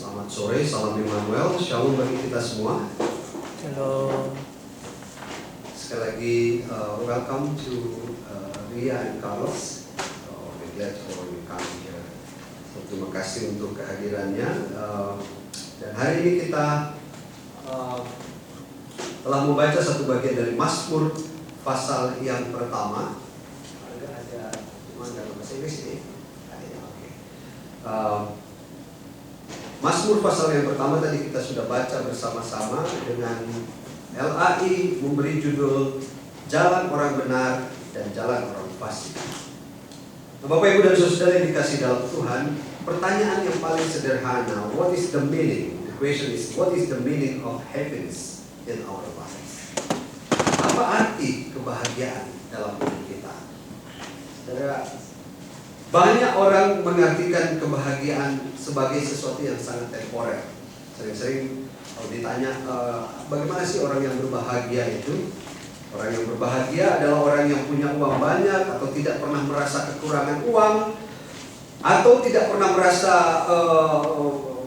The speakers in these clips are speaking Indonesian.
Selamat sore, salam Immanuel, shalom bagi kita semua. Shalom. Sekali lagi, welcome to Ria and Carlos. We're glad for you coming here. Terima kasih untuk kehadirannya. Dan hari ini kita telah membaca satu bagian dari Mazmur pasal yang pertama. Ada cuma dalam bahasa Inggris ini. Mazmur pasal yang pertama tadi kita sudah baca bersama-sama dengan LAI memberi judul Jalan Orang Benar dan Jalan Orang Fasik. Nah, Bapak Ibu dan Saudara yang dikasih dalam Tuhan, pertanyaan yang paling sederhana, what is the meaning? The question is, what is the meaning of happiness in our lives? Apa arti kebahagiaan dalam hidup kita? Saudara, banyak orang mengartikan kebahagiaan sebagai sesuatu yang sangat temporer. Sering-sering kalau ditanya, bagaimana sih orang yang berbahagia itu? Orang yang berbahagia adalah orang yang punya uang banyak, atau tidak pernah merasa kekurangan uang, atau tidak pernah merasa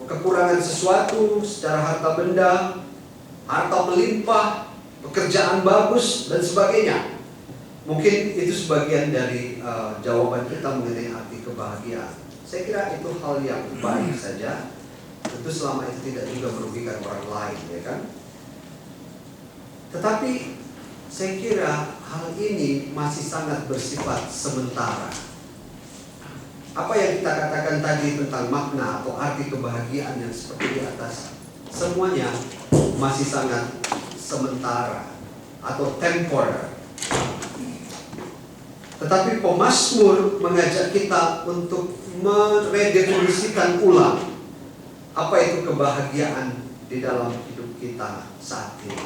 kekurangan sesuatu secara harta benda, harta melimpah, pekerjaan bagus, dan sebagainya. Mungkin itu sebagian dari jawaban kita mengenai arti kebahagiaan. Saya kira itu hal yang baik saja, tentu selama itu tidak juga merugikan orang lain, ya kan? Tetapi saya kira hal ini masih sangat bersifat sementara. Apa yang kita katakan tadi tentang makna atau arti kebahagiaan yang seperti di atas, semuanya masih sangat sementara atau temporer. Tetapi pemazmur mengajak kita untuk meredefinisikan ulang apa itu kebahagiaan di dalam hidup kita saat ini.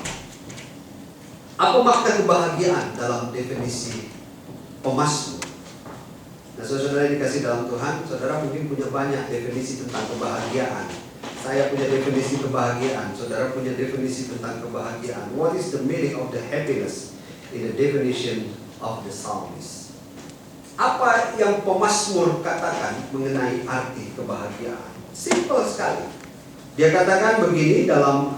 Apa makna kebahagiaan dalam definisi pemazmur? Nah, saudara yang dikasih dalam Tuhan, saudara mungkin punya banyak definisi tentang kebahagiaan. Saya punya definisi kebahagiaan, saudara punya definisi tentang kebahagiaan. What is the meaning of the happiness in the definition of the psalmist? Apa yang pemazmur katakan mengenai arti kebahagiaan? Simple sekali. Dia katakan begini dalam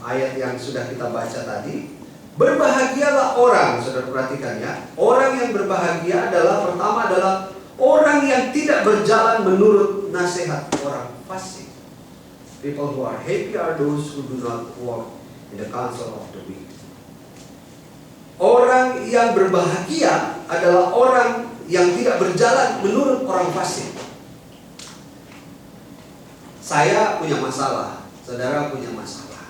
ayat yang sudah kita baca tadi. Berbahagialah orang, saudara perhatikan ya. Orang yang berbahagia adalah, pertama adalah orang yang tidak berjalan menurut nasihat orang fasik. People who are happy are those who do not walk in the counsel of the wicked. Orang yang berbahagia adalah orang yang tidak berjalan menurut orang fasik. Saya punya masalah, saudara punya masalah.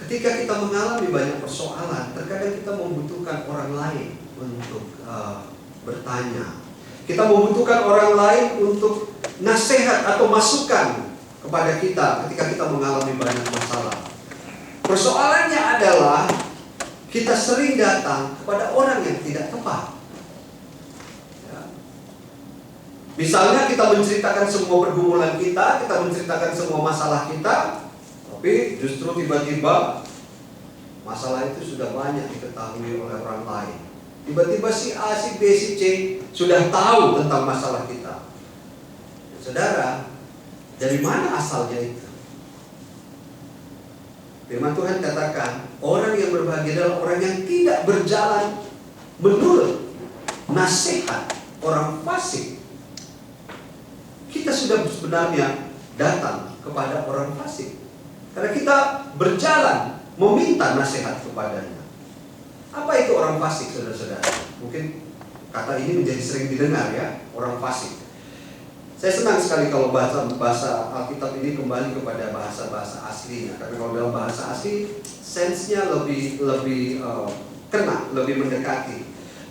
Ketika kita mengalami banyak persoalan, terkadang kita membutuhkan orang lain untuk bertanya. Kita membutuhkan orang lain untuk nasihat atau masukan kepada kita ketika kita mengalami banyak masalah. Persoalannya adalah kita sering datang kepada orang yang tidak tepat. Ya. Misalnya kita menceritakan semua pergumulan kita menceritakan semua masalah kita, tapi justru tiba-tiba masalah itu sudah banyak diketahui oleh orang lain. Tiba-tiba si A, si B, si C sudah tahu tentang masalah kita. Saudara, dari mana asalnya itu? Firman Tuhan katakan, orang yang berbahagia adalah orang yang tidak berjalan menurut nasihat orang fasik. Kita sudah sebenarnya datang kepada orang fasik karena kita berjalan meminta nasihat kepadanya. Apa itu orang fasik, saudara-saudara? Mungkin kata ini menjadi sering didengar ya, orang fasik. Saya senang sekali kalau bahasa Alkitab ini kembali kepada bahasa-bahasa aslinya. Karena kalau dalam bahasa asli, sense-nya lebih kena, lebih mendekati.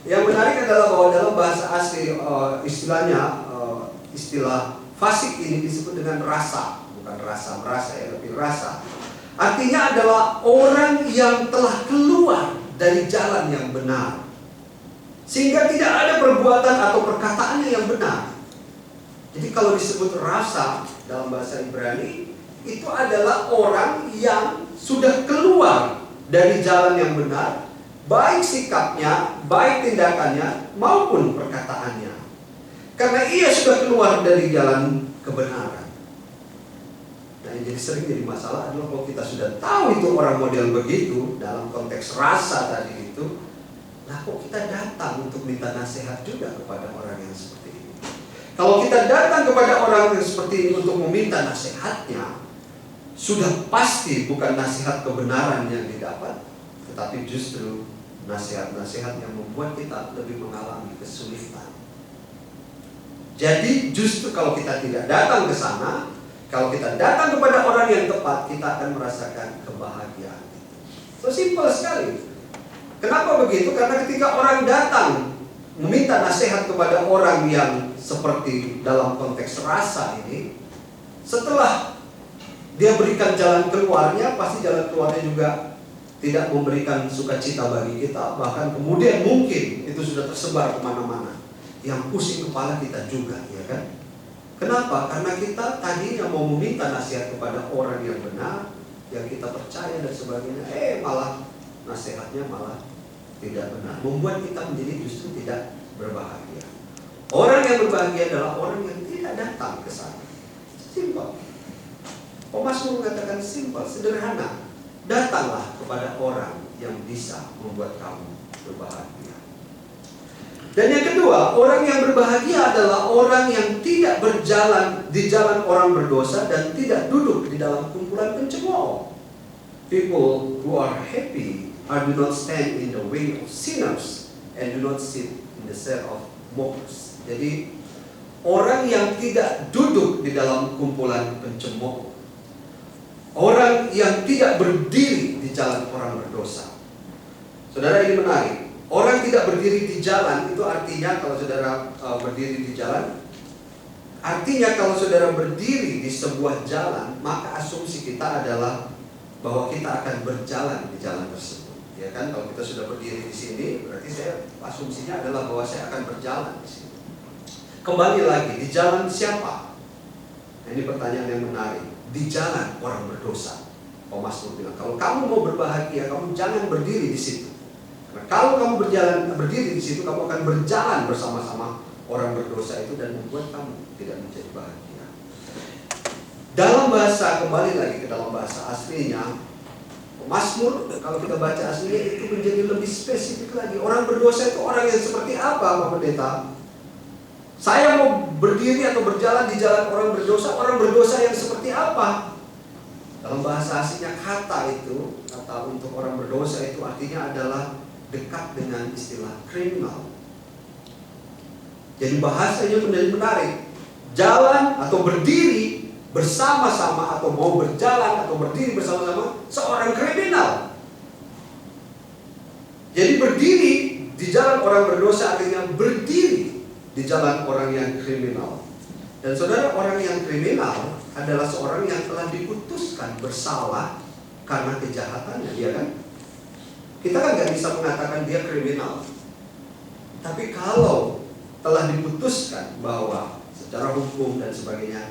Yang menarik adalah bahwa dalam bahasa asli istilahnya, istilah fasik ini disebut dengan rasa. Bukan rasa merasa ya, tapi rasa. Artinya adalah orang yang telah keluar dari jalan yang benar, sehingga tidak ada perbuatan atau perkataannya yang benar. Jadi kalau disebut rasa dalam bahasa Ibrani, itu adalah orang yang sudah keluar dari jalan yang benar, baik sikapnya, baik tindakannya, maupun perkataannya. Karena ia sudah keluar dari jalan kebenaran. yang sering jadi masalah adalah kalau kita sudah tahu itu orang model begitu dalam konteks rasa tadi itu, nah kok kita datang untuk minta nasihat juga kepada orang yang seperti ini. Kalau kita datang kepada orang yang seperti ini untuk meminta nasihatnya, sudah pasti bukan nasihat kebenaran yang didapat, tetapi justru nasihat-nasihat yang membuat kita lebih mengalami kesulitan. Jadi justru kalau kita tidak datang ke sana, kalau kita datang kepada orang yang tepat, kita akan merasakan kebahagiaan. So simple sekali. Kenapa begitu? Karena ketika orang datang meminta nasihat kepada orang yang seperti dalam konteks rasa ini, setelah dia berikan jalan keluarnya, pasti jalan keluarnya juga tidak memberikan sukacita bagi kita. Bahkan kemudian mungkin itu sudah tersebar kemana-mana, yang pusing kepala kita juga, ya kan? Kenapa? Karena kita tadinya mau meminta nasihat kepada orang yang benar, yang kita percaya dan sebagainya, malah nasihatnya malah tidak benar, membuat kita menjadi justru tidak berbahagia. Orang yang berbahagia adalah orang yang tidak datang ke sana. Simpel. Pemasmur mengatakan simpel, sederhana. Datanglah kepada orang yang bisa membuat kamu berbahagia. Dan yang kedua, orang yang berbahagia adalah orang yang tidak berjalan di jalan orang berdosa dan tidak duduk di dalam kumpulan pencemooh. People who are happy do not stand in the way of sinners and do not sit in the seat of mockers. Jadi orang yang tidak duduk di dalam kumpulan pencemooh, orang yang tidak berdiri di jalan orang berdosa. Saudara, ini menarik. Orang tidak berdiri di jalan itu artinya kalau saudara berdiri di jalan, artinya kalau saudara berdiri di sebuah jalan, maka asumsi kita adalah bahwa kita akan berjalan di jalan tersebut. Ya kan, kalau kita sudah berdiri di sini, berarti asumsinya adalah bahwa saya akan berjalan di sini. Kembali lagi, di jalan siapa? Nah, ini pertanyaan yang menarik. Di jalan orang berdosa. Pemasmur bilang, kalau kamu mau berbahagia, kamu jangan berdiri di situ. Nah, kalau kamu berdiri di situ, kamu akan berjalan bersama-sama orang berdosa itu dan membuat kamu tidak menjadi bahagia. Dalam bahasa, kembali lagi ke dalam bahasa aslinya, Mazmur kalau kita baca aslinya itu menjadi lebih spesifik lagi. Orang berdosa itu orang yang seperti apa, Pak Pendeta? Saya mau berdiri atau berjalan di jalan orang berdosa yang seperti apa? Dalam bahasa aslinya kata untuk orang berdosa itu artinya adalah dekat dengan istilah kriminal. Jadi bahasanya menjadi menarik. Jalan atau berdiri bersama-sama atau mau berjalan atau berdiri bersama-sama seorang kriminal. Jadi berdiri di jalan orang berdosa artinya berdiri di jalan orang yang kriminal. Dan saudara, orang yang kriminal adalah seorang yang telah diputuskan bersalah karena kejahatannya, dia kan? Kita kan nggak bisa mengatakan dia kriminal. Tapi kalau telah diputuskan bahwa secara hukum dan sebagainya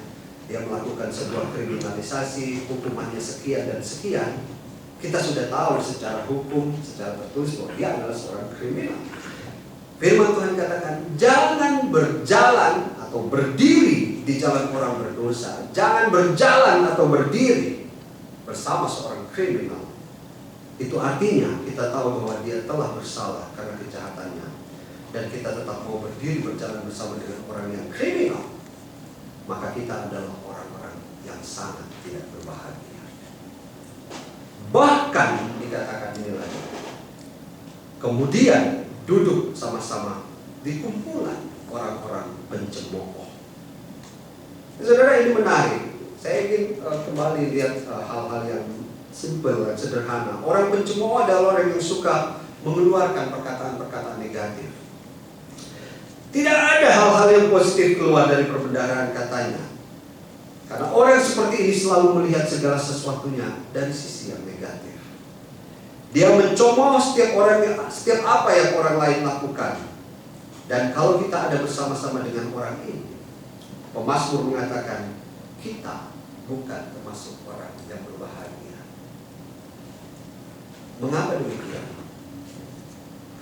dia melakukan sebuah kriminalisasi, hukumannya sekian dan sekian, kita sudah tahu secara hukum, secara tertulis bahwa dia adalah seorang kriminal. Firman Tuhan katakan, jangan berjalan atau berdiri di jalan orang berdosa. Jangan berjalan atau berdiri bersama seorang kriminal. Itu artinya kita tahu bahwa dia telah bersalah karena kejahatannya. Dan kita tetap mau berdiri berjalan bersama dengan orang yang kriminal. Maka kita adalah orang-orang yang sangat tidak berbahagia. Bahkan dikatakan ini lagi, kemudian duduk sama-sama di kumpulan orang-orang pencemooh. Saudara, ini menarik. Saya ingin kembali lihat hal-hal yang simple dan sederhana. Orang pencemooh adalah orang yang suka mengeluarkan perkataan-perkataan negatif. Tidak ada hal-hal yang positif keluar dari perbendaharaan katanya. Karena orang seperti ini selalu melihat segala sesuatunya dari sisi yang negatif. Dia mencemooh setiap apa yang orang lain lakukan. Dan kalau kita ada bersama-sama dengan orang ini, Pemasmur mengatakan, kita bukan termasuk orang yang berbahagia. Mengapa demikian?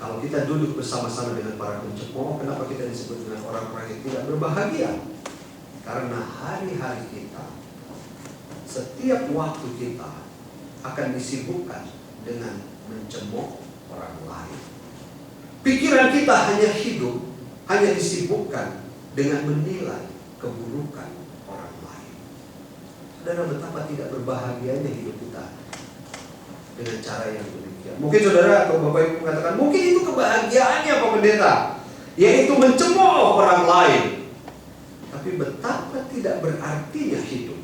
Kalau kita duduk bersama-sama dengan para pencemooh, kenapa kita disebut dengan orang-orang yang tidak berbahagia? Karena hari-hari kita setiap waktu kita akan disibukkan dengan mencemooh orang lain. Pikiran kita hanya disibukkan dengan menilai keburukan orang lain. Saudara, betapa tidak berbahagianya hidup kita dengan cara yang demikian. Mungkin saudara atau Bapak Ibu mengatakan, mungkin itu kebahagiaannya Pak Pendeta, yaitu mencemooh orang lain. Tapi betapa tidak berartinya hidup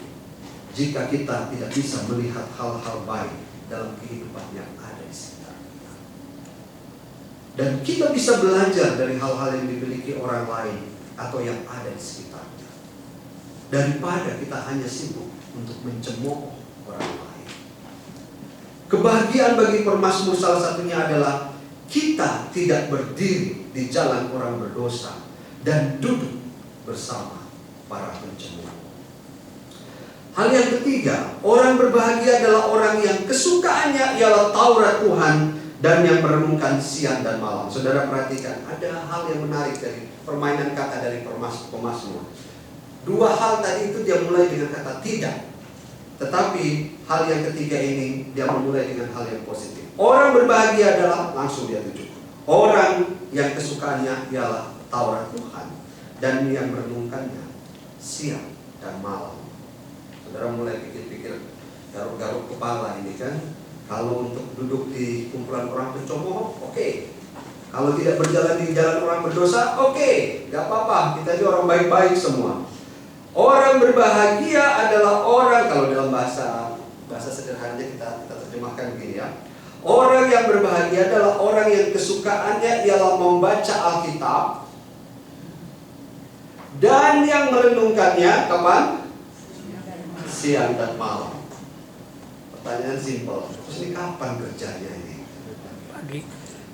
jika kita tidak bisa melihat hal-hal baik dalam kehidupan yang ada di sekitar kita. Dan kita bisa belajar dari hal-hal yang dimiliki orang lain atau yang ada di sekitarnya, daripada kita hanya sibuk untuk mencemooh orang lain. Kebahagiaan bagi pemazmur salah satunya adalah kita tidak berdiri di jalan orang berdosa dan duduk bersama para pencemooh. Hal yang ketiga, orang berbahagia adalah orang yang kesukaannya ialah Taurat Tuhan dan yang merenungkan siang dan malam. Saudara perhatikan, ada hal yang menarik dari permainan kata dari pemazmur. Dua hal tadi itu dia mulai dengan kata tidak, tetapi hal yang ketiga ini dia memulai dengan hal yang positif. Orang berbahagia adalah, langsung dia tuju, orang yang kesukaannya ialah Taurat Tuhan dan yang merenungkannya siang dan malam. Saudara mulai pikir-pikir, garuk-garuk kepala ini kan. Kalau untuk duduk di kumpulan orang pencemooh, oke. Kalau tidak berjalan di jalan orang berdosa, oke, gak apa-apa. Kita ini orang baik-baik semua. Orang berbahagia adalah orang, kalau dalam bahasa sederhananya kita terjemahkan begini ya. Orang yang berbahagia adalah orang yang kesukaannya ialah membaca Alkitab dan yang merenungkannya kapan? Siang dan malam. Pertanyaan simpel, terus ini kapan kerjanya ini? Pagi.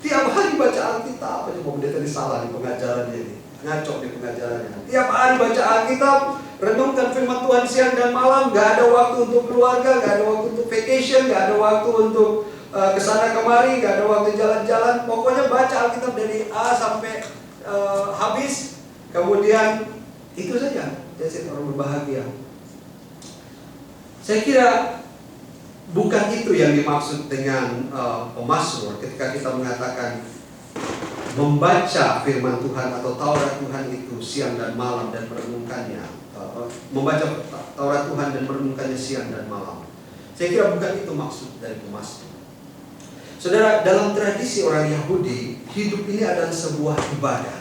Tiap hari baca Alkitab, aja mau dia tadi salah di pengajarannya ini, ngacok di pengajarannya. Tiap hari baca Alkitab, renungkan firman Tuhan siang dan malam, gak ada waktu untuk keluarga, gak ada waktu untuk vacation, gak ada waktu untuk kesana kemari, gak ada waktu jalan-jalan. Pokoknya baca Alkitab dari A sampai habis. Kemudian itu saja, jadi orang berbahagia. Saya kira bukan itu yang dimaksud dengan pemazmur ketika kita mengatakan membaca firman Tuhan atau Taurat Tuhan itu siang dan malam dan merenungkannya. Membaca Taurat Tuhan dan merenungkannya siang dan malam. Saya kira bukan itu maksud dari pemazmur. Saudara, dalam tradisi orang Yahudi, hidup ini adalah sebuah ibadah.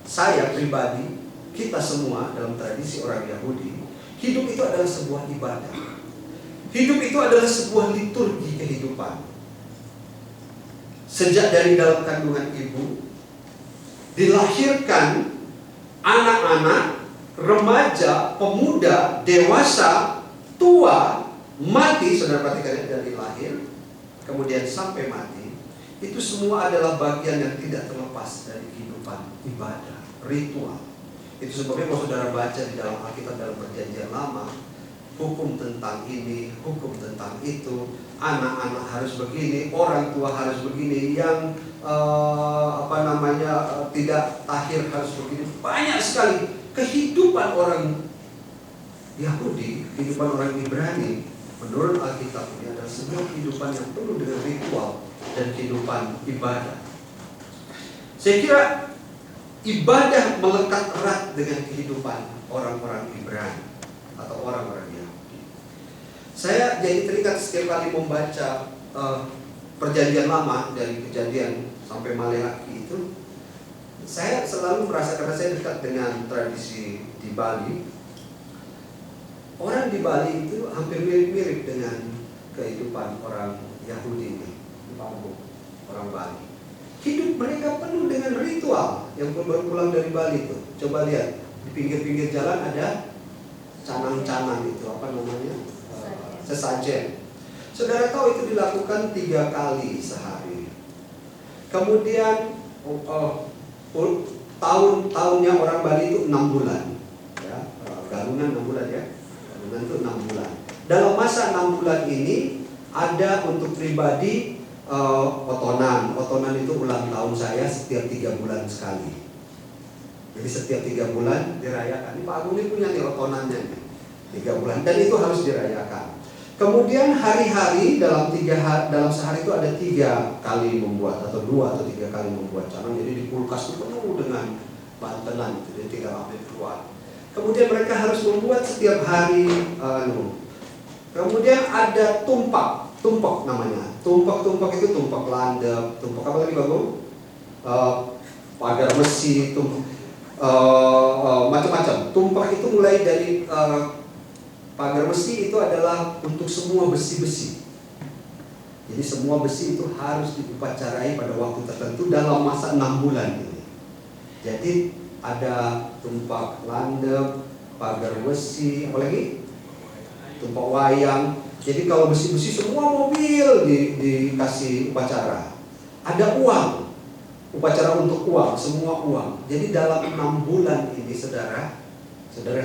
Saya pribadi, kita semua dalam tradisi orang Yahudi, hidup itu adalah sebuah ibadah. Hidup itu adalah sebuah liturgi kehidupan. Sejak dari dalam kandungan ibu, dilahirkan anak-anak, remaja, pemuda, dewasa, tua, mati, saudara perhatikan dari lahir, kemudian sampai mati. Itu semua adalah bagian yang tidak terlepas dari kehidupan ibadah, ritual. Itu sebabnya kalau saudara baca di dalam Alkitab dalam Perjanjian Lama, hukum tentang ini, hukum tentang itu, anak-anak harus begini, orang tua harus begini, yang tidak tahir harus begini. Banyak sekali kehidupan orang Yahudi, kehidupan orang Ibrani menurut Alkitab ini adalah sebuah kehidupan yang penuh dengan ritual dan kehidupan ibadah. Saya kira ibadah melekat erat dengan kehidupan orang-orang Ibrani atau orang-orang Yahudi. Saya jadi teringat setiap kali membaca Perjanjian Lama dari Kejadian sampai Maleakhi itu, saya selalu merasa, karena saya dekat dengan tradisi di Bali. Orang di Bali itu hampir mirip-mirip dengan kehidupan orang Yahudi ini, orang Bali. Hidup mereka penuh dengan ritual yang baru pulang dari Bali itu. Coba lihat, di pinggir-pinggir jalan ada canang-canang itu, apa namanya? Sesajen. Saudara tahu itu dilakukan 3 kali sehari. Kemudian tahunnya orang Bali itu 6 bulan. Ya, galungan 6 bulan ya. Galungan itu 6 bulan. Dalam masa 6 bulan ini ada untuk pribadi otonan. Otonan itu ulang tahun saya setiap 3 bulan sekali. Jadi setiap 3 bulan dirayakan. Ini Pak Agung ini punya nih otonannya nih. 3 bulan, dan itu harus dirayakan. Kemudian hari-hari dalam sehari itu ada 3 kali membuat, atau 2 atau 3 kali membuat canang. Jadi di kulkas itu penuh dengan bantelan, jadi tinggal ambil keluar. Kemudian mereka harus membuat setiap hari. Kemudian ada tumpok namanya. Tumpok itu tumpok landep, tumpok apa lagi bagus? Pagar besi, macam-macam. Tumpok itu mulai dari pagar besi itu adalah untuk semua besi-besi. Jadi semua besi itu harus diupacarai pada waktu tertentu dalam masa 6 bulan ini. Jadi ada tumpak landep, pagar besi, apa lagi? Tumpak wayang. Jadi kalau besi-besi semua mobil dikasih upacara. Ada uang, upacara untuk uang, semua uang. Jadi dalam 6 bulan ini saudara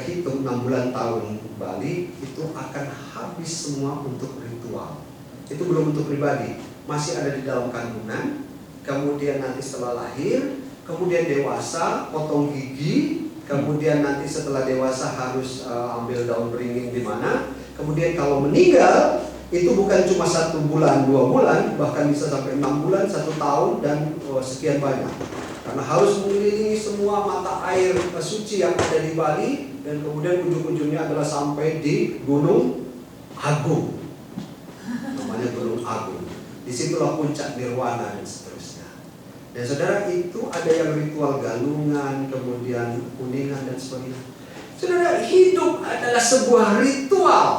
hitung 6 bulan tahun Bali itu akan habis semua untuk ritual. Itu belum untuk pribadi, masih ada di dalam kandungan. Kemudian nanti setelah lahir, kemudian dewasa, potong gigi. Kemudian nanti setelah dewasa harus ambil daun beringin di mana. Kemudian kalau meninggal itu bukan cuma 1 bulan, 2 bulan, bahkan bisa sampai 6 bulan, 1 tahun, dan sekian banyak. Karena harus mengelilingi semua mata air suci yang ada di Bali, dan kemudian ujung-ujungnya adalah sampai di Gunung Agung, namanya Gunung Agung. Disitulah puncak nirwana dan seterusnya. Dan saudara, itu ada yang ritual galungan, kemudian kuningan dan sebagainya. Saudara, hidup adalah sebuah ritual.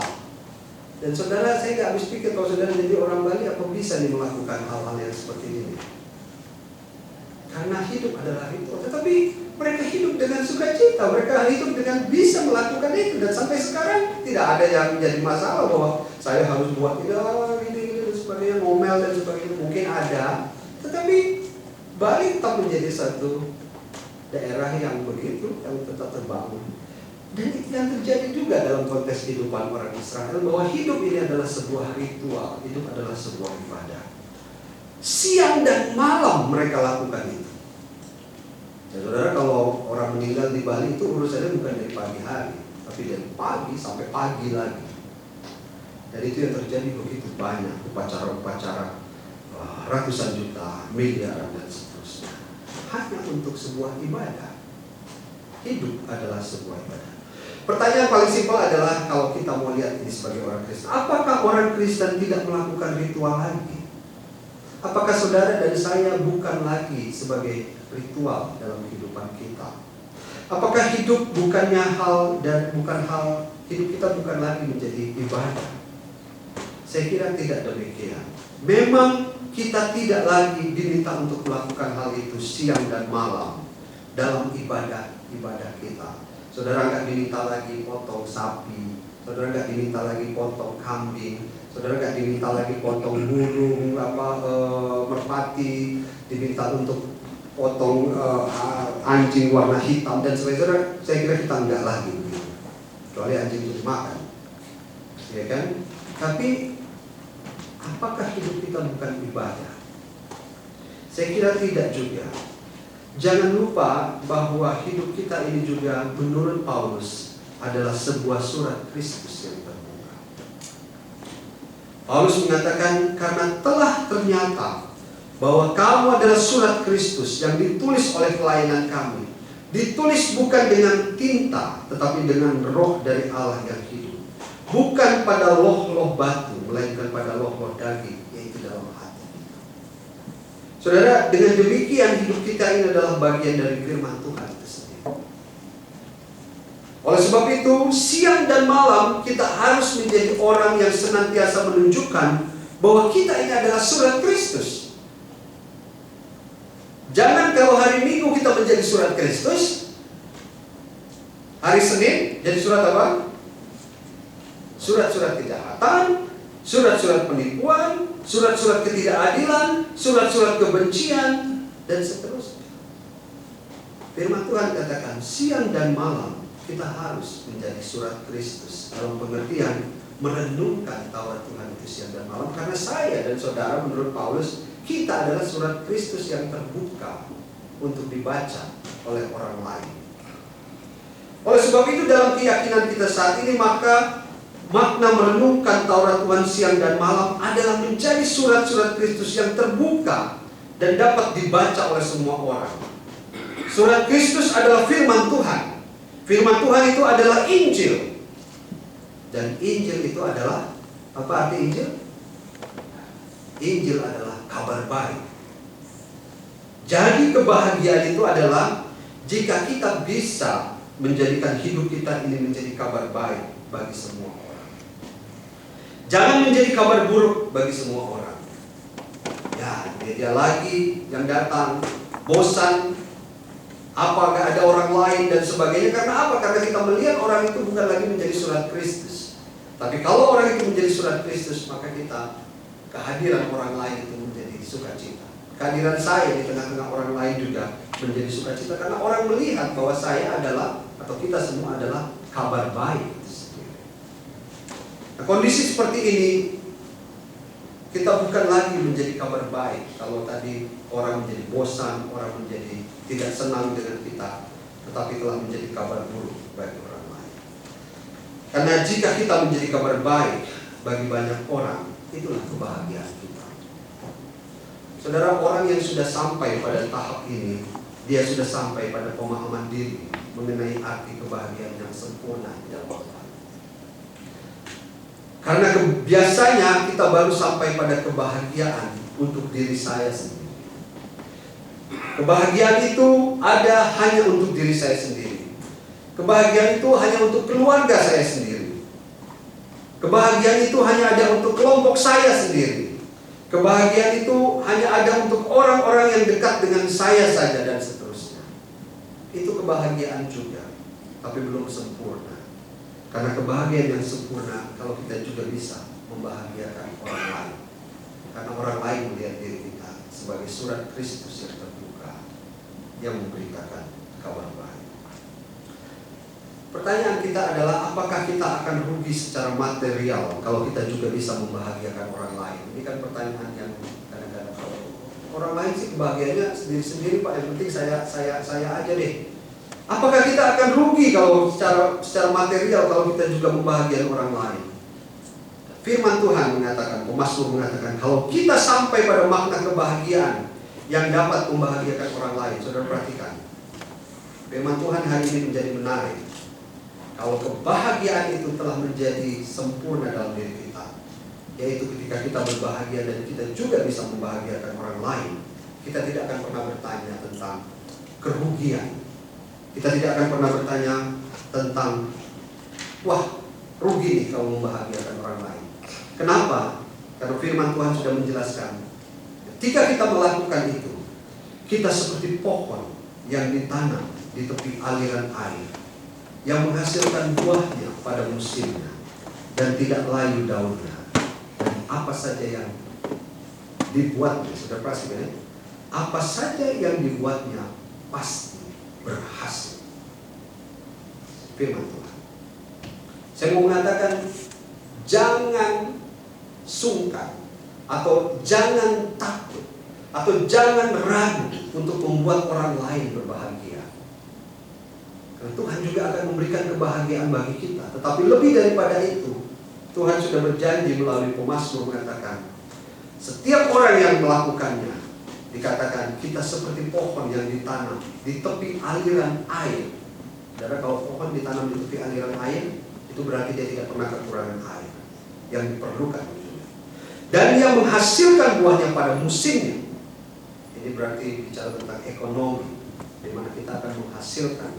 Dan saudara, saya nggak habis pikir kalau saudara jadi orang Bali apa bisa nih melakukan hal-hal yang seperti ini. Karena hidup adalah ritual. Tetapi mereka hidup dengan sukacita, mereka hidup dengan bisa melakukan itu. Dan sampai sekarang tidak ada yang menjadi masalah bahwa saya harus buat ini dan sebagainya, ngomel dan sebagainya. Mungkin ada, tetapi Bali tetap menjadi satu daerah yang begitu, yang tetap terbangun. Dan itu yang terjadi juga dalam konteks kehidupan orang Israel, bahwa hidup ini adalah sebuah ritual, hidup adalah sebuah ibadah. Siang dan malam mereka lakukan itu. Dan saudara, kalau orang meninggal di Bali itu urusannya bukan dari pagi hari, tapi dari pagi sampai pagi lagi. Dan itu yang terjadi begitu banyak, upacara-upacara ratusan juta, miliaran dan seterusnya. Hanya untuk sebuah ibadah. Hidup adalah sebuah ibadah. Pertanyaan paling simpel adalah, kalau kita mau lihat ini sebagai orang Kristen, apakah orang Kristen tidak melakukan ritual lagi? Apakah saudara dan saya bukan lagi sebagai ritual dalam kehidupan kita? Apakah hidup bukan hidup kita bukan lagi menjadi ibadah? Saya kira tidak demikian. Memang kita tidak lagi diminta untuk melakukan hal itu siang dan malam dalam ibadah kita. Saudara nggak diminta lagi potong sapi, saudara nggak diminta lagi potong kambing, saudara nggak diminta lagi potong burung, merpati, diminta untuk potong anjing warna hitam dan sebagainya. Saya kira kita nggak lagi begitu, kecuali anjing itu dimakan, ya kan? Tapi apakah hidup kita bukan ibadah? Saya kira tidak juga. Jangan lupa bahwa hidup kita ini juga menurut Paulus adalah sebuah surat Kristus yang terbuka. Paulus mengatakan, karena telah ternyata bahwa kamu adalah surat Kristus yang ditulis oleh kelainan kami, ditulis bukan dengan tinta, tetapi dengan roh dari Allah yang hidup, bukan pada loh-loh batu, melainkan pada loh-loh daging, yaitu dalam hati. Saudara, dengan demikian hidup kita ini adalah bagian dari firman Tuhan itu sendiri. Oleh sebab itu, siang dan malam kita harus menjadi orang yang senantiasa menunjukkan bahwa kita ini adalah surat Kristus. Jangan kalau hari Minggu kita menjadi surat Kristus, hari Senin jadi surat apa? Surat-surat kejahatan, surat-surat penipuan, surat-surat ketidakadilan, surat-surat kebencian, dan seterusnya. Firman Tuhan katakan, siang dan malam kita harus menjadi surat Kristus, dalam pengertian merenungkan Taurat Tuhan itu siang dan malam. Karena saya dan saudara menurut Paulus, kita adalah surat Kristus yang terbuka untuk dibaca oleh orang lain. Oleh sebab itu dalam keyakinan kita saat ini, maka makna merenungkan Taurat Tuhan siang dan malam adalah menjadi surat-surat Kristus yang terbuka dan dapat dibaca oleh semua orang. Surat Kristus adalah firman Tuhan. Firman Tuhan itu adalah Injil. Dan Injil itu adalah, apa arti Injil? Injil adalah kabar baik. Jadi kebahagiaan itu adalah jika kita bisa menjadikan hidup kita ini menjadi kabar baik bagi semua orang. Jangan menjadi kabar buruk bagi semua orang. Ya, dia lagi yang datang, bosan, apakah ada orang lain dan sebagainya. Karena apa? Karena kita melihat orang itu bukan lagi menjadi surat Kristus. Tapi kalau orang itu menjadi surat Kristus, maka kita, kehadiran orang lain itu menjadi sukacita. Kehadiran saya di tengah-tengah orang lain juga menjadi sukacita. Karena orang melihat bahwa saya adalah, atau kita semua adalah kabar baik itu sendiri. Nah, kondisi seperti ini, kita bukan lagi menjadi kabar baik. Kalau tadi orang menjadi bosan, orang menjadi tidak senang dengan kita, tetapi telah menjadi kabar buruk bagi orang lain. Karena jika kita menjadi kabar baik bagi banyak orang, itulah kebahagiaan kita. Saudara, orang yang sudah sampai pada tahap ini, dia sudah sampai pada pemahaman diri mengenai arti kebahagiaan yang sempurna di dalam Tuhan. Karena biasanya kita baru sampai pada kebahagiaan untuk diri saya sendiri. Kebahagiaan itu ada hanya untuk diri saya sendiri. Kebahagiaan itu hanya untuk keluarga saya sendiri. Kebahagiaan itu hanya ada untuk kelompok saya sendiri. Kebahagiaan itu hanya ada untuk orang-orang yang dekat dengan saya saja dan seterusnya. Itu kebahagiaan juga, tapi belum sempurna. Karena kebahagiaan yang sempurna kalau kita juga bisa membahagiakan orang lain. Karena orang lain melihat diri kita sebagai surat Kristus yang terbuka, yang memberitakan kabar baik. Pertanyaan kita adalah, apakah kita akan rugi secara material kalau kita juga bisa membahagiakan orang lain? Ini kan pertanyaan yang kadang-kadang, kalau orang lain sih kebahagiaannya sendiri-sendiri, Pak, yang penting saya aja deh. Apakah kita akan rugi kalau secara material kalau kita juga membahagiakan orang lain? Firman Tuhan mengatakan, Mazmur mengatakan, kalau kita sampai pada makna kebahagiaan yang dapat membahagiakan orang lain, saudara perhatikan, firman Tuhan hari ini menjadi menarik. Kalau kebahagiaan itu telah menjadi sempurna dalam diri kita, yaitu ketika kita berbahagia dan kita juga bisa membahagiakan orang lain, kita tidak akan pernah bertanya tentang kerugian. Kita tidak akan pernah bertanya tentang, wah, rugi nih kalau membahagiakan orang lain. Kenapa? Karena firman Tuhan sudah menjelaskan, ketika kita melakukan itu, kita seperti pohon yang ditanam di tepi aliran air, yang menghasilkan buahnya pada musimnya dan tidak layu daunnya. Dan apa saja yang dibuatnya, sudah pasti kan? Apa saja yang dibuatnya pasti berhasil. Firman Tuhan. Saya mau mengatakan, jangan sungkan, atau jangan takut, atau jangan ragu untuk membuat orang lain berbahagia. Karena Tuhan juga akan memberikan kebahagiaan bagi kita. Tetapi lebih daripada itu, Tuhan sudah berjanji melalui pemazmur mengatakan, setiap orang yang melakukannya, dikatakan kita seperti pohon yang ditanam di tepi aliran air. Saudara, kalau pohon ditanam di tepi aliran air, itu berarti dia tidak pernah kekurangan air yang diperlukan. Dan yang menghasilkan buahnya pada musimnya. Ini berarti bicara tentang ekonomi, di mana kita akan menghasilkan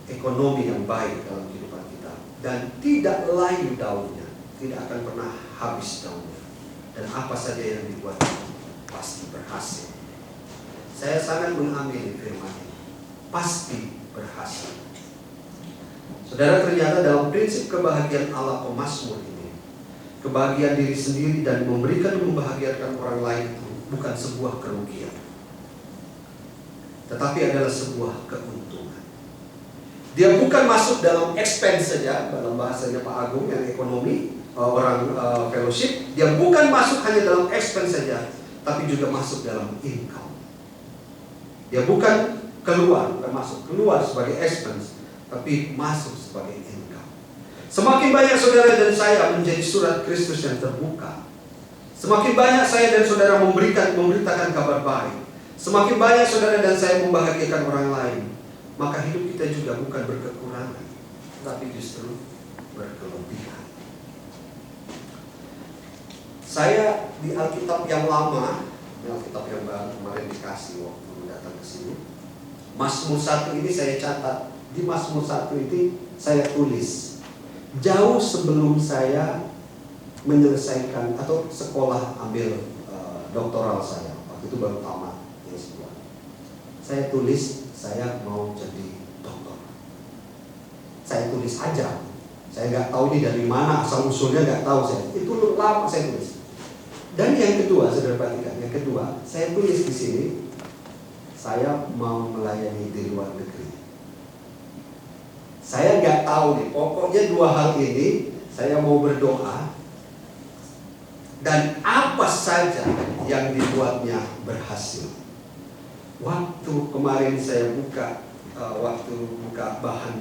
ekonomi yang baik dalam kehidupan kita, dan tidak layu daunnya, tidak akan pernah habis daunnya, dan apa saja yang dibuatnya pasti berhasil. Saya sangat mengamini firman ini, pasti berhasil. Saudara, ternyata dalam prinsip kebahagiaan Allah pemazmur ini, kebahagiaan diri sendiri dan memberikan membahagiakan orang lain itu bukan sebuah kerugian, tetapi adalah sebuah keuntungan. Dia bukan masuk dalam expense saja, dalam bahasanya Pak Agung yang ekonomi, orang fellowship. Dia bukan masuk hanya dalam expense saja, tapi juga masuk dalam income. Dia bukan keluar, bukan masuk, keluar sebagai expense, tapi masuk sebagai income. Semakin banyak saudara dan saya menjadi surat Kristus yang terbuka, semakin banyak saya dan saudara memberitakan kabar baik, semakin banyak saudara dan saya membahagiakan orang lain, maka hidup kita juga bukan berkekurangan, tapi justru berkelebihan. Saya di Alkitab yang lama, di Alkitab yang baru kemarin dikasih waktu datang ke sini, Mazmur 1 ini saya catat. Di Mazmur 1 ini saya tulis jauh sebelum saya menyelesaikan atau sekolah ambil doktoral saya. Waktu itu baru tamat S2. Saya tulis saya mau jadi dokter. Saya tulis aja. Saya nggak tahu ini dari mana asal usulnya, nggak tahu saya. Itu lama saya tulis. Dan yang kedua, saudara perhatikan, yang kedua saya tulis di sini saya mau melayani di luar negeri. Saya nggak tahu nih, pokoknya dua hal ini saya mau berdoa dan apa saja yang dibuatnya berhasil. Waktu kemarin saya buka bahan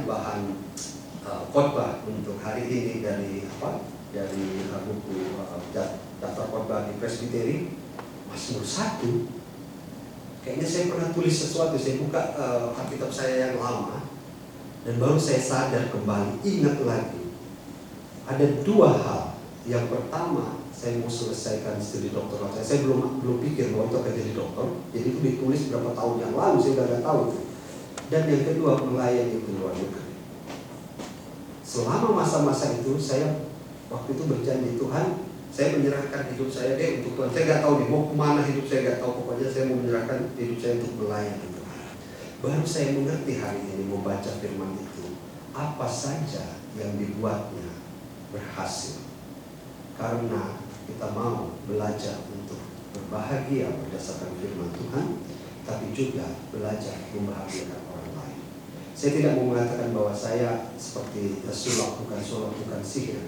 bahan khotbah untuk hari ini dari buku daftar khotbah di Presbyteri, Mazmur 1. Kayaknya saya pernah tulis sesuatu, saya buka Alkitab saya yang lama dan baru saya sadar kembali, ingat lagi. Ada dua hal. Yang pertama, saya mau selesaikan studi doktoral saya. Saya belum pikir bahwa itu akan jadi dokter. Jadi itu ditulis berapa tahun yang lalu, saya udah nggak tahu itu. Dan yang kedua, melayani di luar negeri. Selama masa-masa itu saya waktu itu berjanji, Tuhan, saya menyerahkan hidup saya deh untuk Tuhan. Saya nggak tahu nih mau kemana hidup saya, nggak tahu, pokoknya saya mau menyerahkan hidup saya untuk melayani Tuhan. Baru saya mengerti hari ini membaca firman itu, apa saja yang dibuatnya berhasil. Karena kita mau belajar untuk berbahagia berdasarkan firman Tuhan, tapi juga belajar membahagiakan orang lain. Saya tidak mau mengatakan bahwa saya seperti sulap, bukan sihir.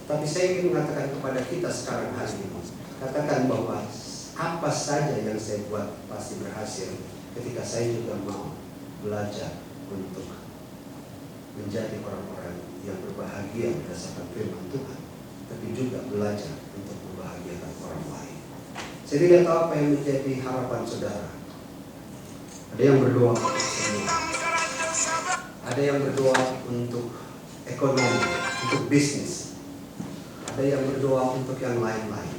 Tapi saya ingin mengatakan kepada kita sekarang hari ini, katakan bahwa apa saja yang saya buat pasti berhasil ketika saya juga mau belajar untuk menjadi orang-orang yang berbahagia berdasarkan firman Tuhan, tapi juga belajar untuk membahagiakan orang lain. Saya tidak tahu apa yang menjadi harapan saudara. Ada yang berdoa untuk semua. Ada yang berdoa untuk ekonomi, untuk bisnis. Ada yang berdoa untuk yang lain-lain.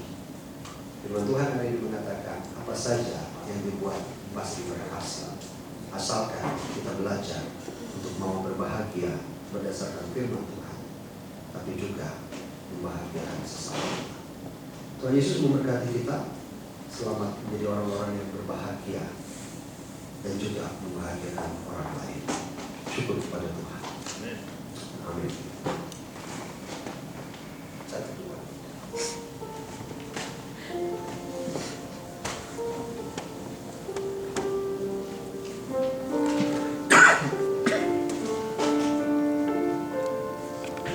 Firman Tuhan hari ini mengatakan apa saja yang dibuat pasti berhasil, asalkan kita belajar untuk mau berbahagia berdasarkan firman Tuhan, tapi juga membahagiakan sesama. Tuhan Yesus memberkati kita. Selamat menjadi orang-orang yang berbahagia dan juga membahagiakan orang lain. Syukur kepada Tuhan.